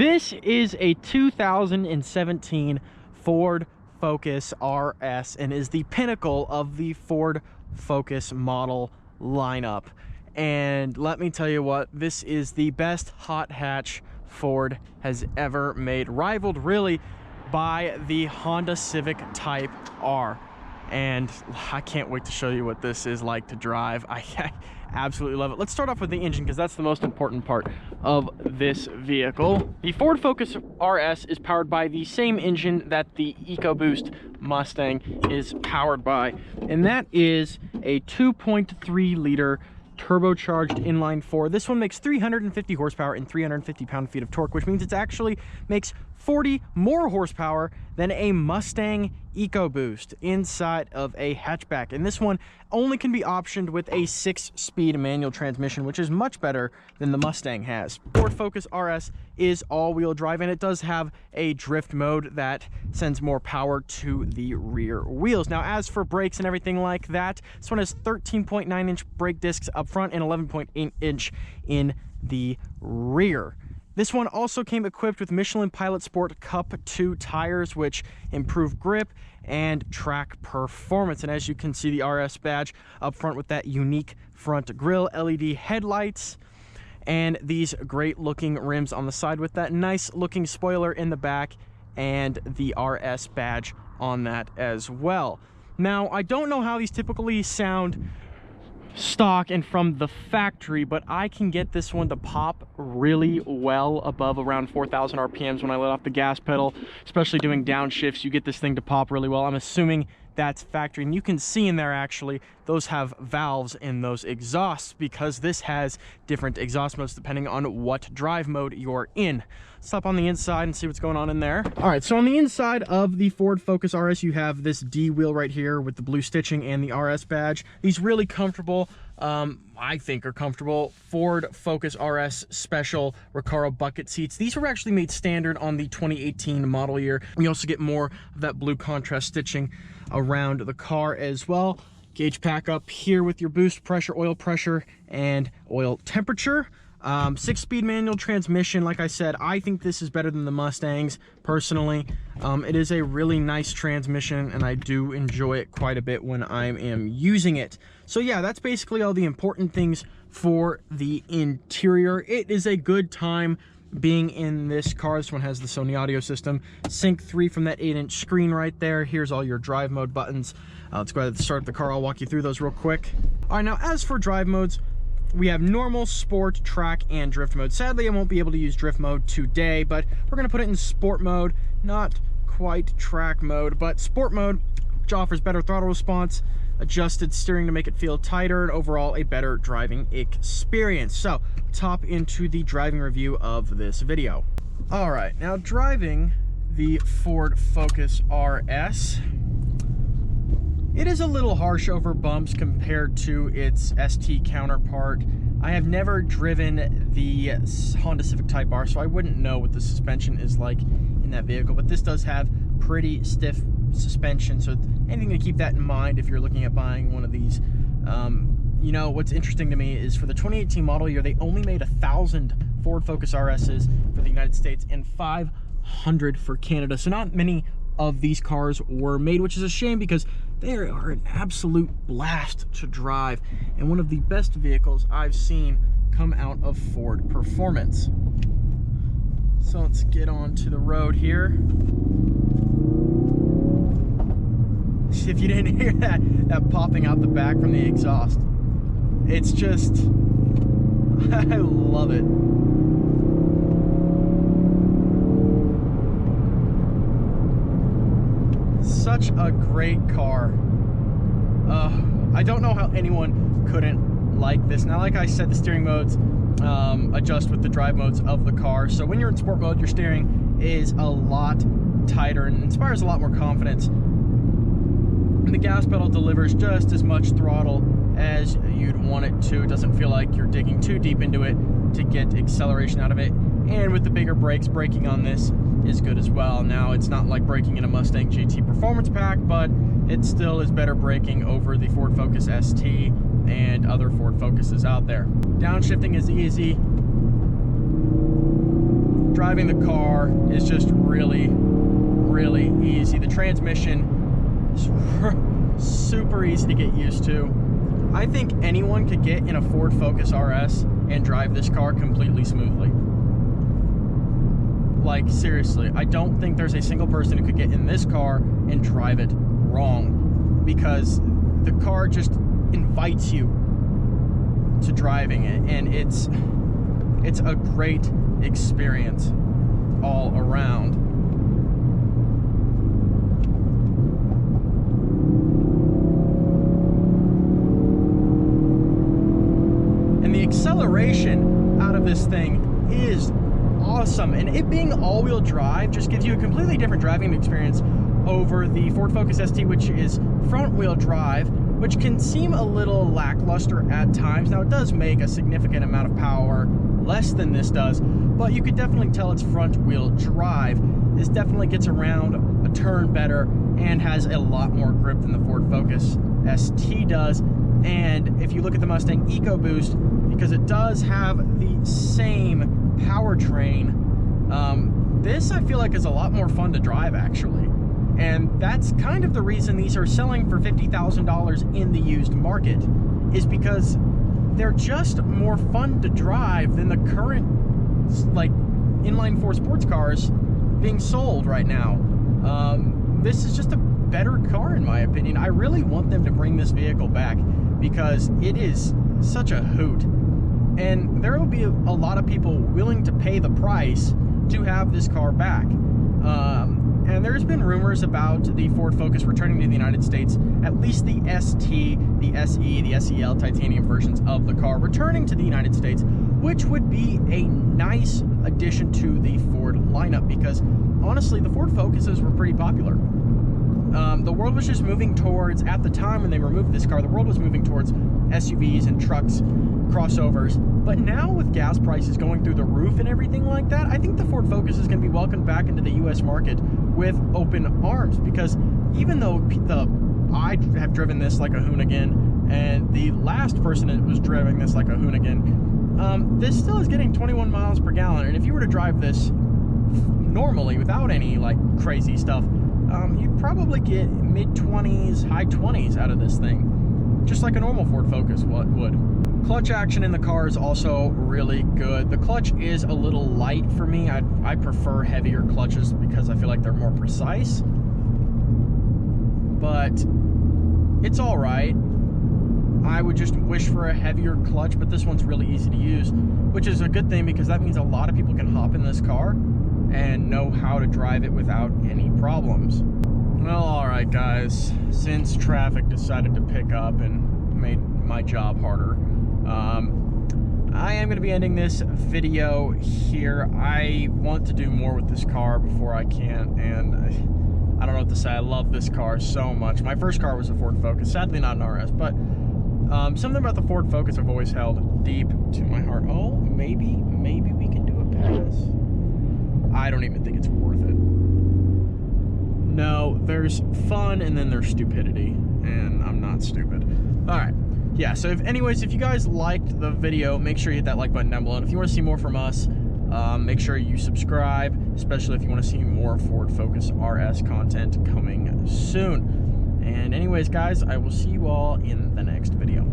This is a 2017 Ford Focus RS and is the pinnacle of the Ford Focus model lineup. And let me tell you what, this is the best hot hatch Ford has ever made, rivaled really by the Honda Civic Type R. And I can't wait to show you what this is like to drive. I absolutely love it. Let's start off with the engine because that's the most important part of this vehicle. The Ford Focus RS is powered by the same engine that the Ecoboost Mustang is powered by, and that is a 2.3 liter turbocharged inline four. This one makes 350 horsepower and 350 pound-feet of torque, which means it actually makes 40 more horsepower than a Mustang Ecoboost inside of a hatchback. And this one only can be optioned with a 6-speed manual transmission, which is much better than the Mustang has. Ford Focus RS is all-wheel drive, and it does have a drift mode that sends more power to the rear wheels. Now, as for brakes and everything like that, this one has 13.9-inch brake discs up front and 11.8-inch in the rear. This one also came equipped with Michelin Pilot Sport Cup 2 tires, which improve grip and track performance. And as you can see, the RS badge up front with that unique front grille, LED headlights, and these great looking rims on the side with that nice looking spoiler in the back and the RS badge on that as well. Now, I don't know how these typically sound stock and from the factory, but I can get this one to pop really well above around 4,000 RPMs when I let off the gas pedal, especially doing downshifts. You get this thing to pop really well. I'm assuming that's factory, and you can see in there actually those have valves in those exhausts because this has different exhaust modes depending on what drive mode you're in. Let's hop on the inside and see what's going on in there. All right, so on the inside of the Ford Focus RS, you have this D wheel right here with the blue stitching and the RS badge. These really comfortable, I think are comfortable Ford Focus RS special Recaro bucket seats. These were actually made standard on the 2018 model year. We also get more of that blue contrast stitching around the car as well. Gauge pack up here with your boost pressure, oil pressure, and oil temperature. 6-speed manual transmission. Like I said, I think this is better than the Mustangs personally. It is a really nice transmission, and I do enjoy it quite a bit when I am using it. So yeah, that's basically all the important things for the interior. It is a good time being in this car. This one has the Sony audio system, Sync 3 from that 8-inch screen right there. Here's all your drive mode buttons. Let's go ahead and start the car. I'll walk you through those real quick. All right, now as for drive modes, we have normal, sport, track, and drift mode. Sadly, I won't be able to use drift mode today, but we're gonna put it in sport mode, not quite track mode, but sport mode, which offers better throttle response, adjusted steering to make it feel tighter, and overall a better driving experience. So let's hop into the driving review of this video. All right, now driving the Ford Focus RS, it is a little harsh over bumps compared to its ST counterpart. I have never driven the Honda Civic Type R, so I wouldn't know what the suspension is like in that vehicle, but this does have pretty stiff suspension, so anything to keep that in mind if you're looking at buying one of these. You know, what's interesting to me is for the 2018 model year, they only made 1,000 Ford Focus RSs for the United States and 500 for Canada, so not many of these cars were made, which is a shame because they are an absolute blast to drive and one of the best vehicles I've seen come out of Ford Performance. So let's get on to the road here. If you didn't hear that popping out the back from the exhaust, it's just, I love it. Such a great car. I don't know how anyone couldn't like this. Now, like I said, the steering modes adjust with the drive modes of the car. So when you're in sport mode, your steering is a lot tighter and inspires a lot more confidence. And the gas pedal delivers just as much throttle as you'd want it to. It doesn't feel like you're digging too deep into it to get acceleration out of it. And with the bigger brakes, braking on this is good as well. Now, it's not like braking in a Mustang GT Performance Pack, but it still is better braking over the Ford Focus ST and other Ford Focuses out there. Downshifting is easy. driving the car is just really, really easy. The transmission is super easy to get used to. I think anyone could get in a Ford Focus RS and drive this car completely smoothly. Like, seriously, I don't think there's a single person who could get in this car and drive it wrong, because the car just invites you to driving it, and it's a great experience all around. And the acceleration out of this thing is awesome, and it being all-wheel drive just gives you a completely different driving experience over the Ford Focus ST, which is front-wheel drive, which can seem a little lackluster at times. Now, it does make a significant amount of power less than this does, but you could definitely tell it's front-wheel drive. This definitely gets around a turn better and has a lot more grip than the Ford Focus ST does. And if you look at the Mustang Ecoboost, because it does have the same powertrain, this I feel like is a lot more fun to drive, actually. And that's kind of the reason these are selling for $50,000 in the used market, is because they're just more fun to drive than the current, like, inline four sports cars being sold right now. This is just a better car, in my opinion. I really want them to bring this vehicle back, because it is such a hoot. And there will be a lot of people willing to pay the price to have this car back. And there's been rumors about the Ford Focus returning to the United States, at least the ST, the SE, the SEL titanium versions of the car returning to the United States, which would be a nice addition to the Ford lineup, because honestly, the Ford Focuses were pretty popular. The world was just moving towards, at the time when they removed this car, the world was moving towards SUVs and trucks, crossovers. But now with gas prices going through the roof and everything like that, I think the Ford Focus is going to be welcomed back into the US market with open arms, because even though I have driven this like a hoonigan, and the last person that was driving this like a hoonigan, this still is getting 21 miles per gallon. And if you were to drive this normally without any like crazy stuff, you'd probably get mid-20s, high 20s out of this thing, just like a normal Ford Focus would. Clutch action in the car is also really good. The clutch is a little light for me. I prefer heavier clutches because I feel like they're more precise, but it's all right. I would just wish for a heavier clutch, but this one's really easy to use, which is a good thing, because that means a lot of people can hop in this car and know how to drive it without any problems. Well, all right, guys, since traffic decided to pick up and made my job harder, I am going to be ending this video here. I want to do more with this car before I can, and I don't know what to say. I love this car so much. My first car was a Ford Focus, sadly not an RS, but something about the Ford Focus I've always held deep to my heart. Oh, maybe we can do a pass. I don't even think it's worth it. No, there's fun and then there's stupidity, and I'm not stupid. All right. Yeah, so if you guys liked the video, make sure you hit that like button down below. And if you want to see more from us, make sure you subscribe, especially if you want to see more Ford Focus RS content coming soon. And anyways, guys, I will see you all in the next video.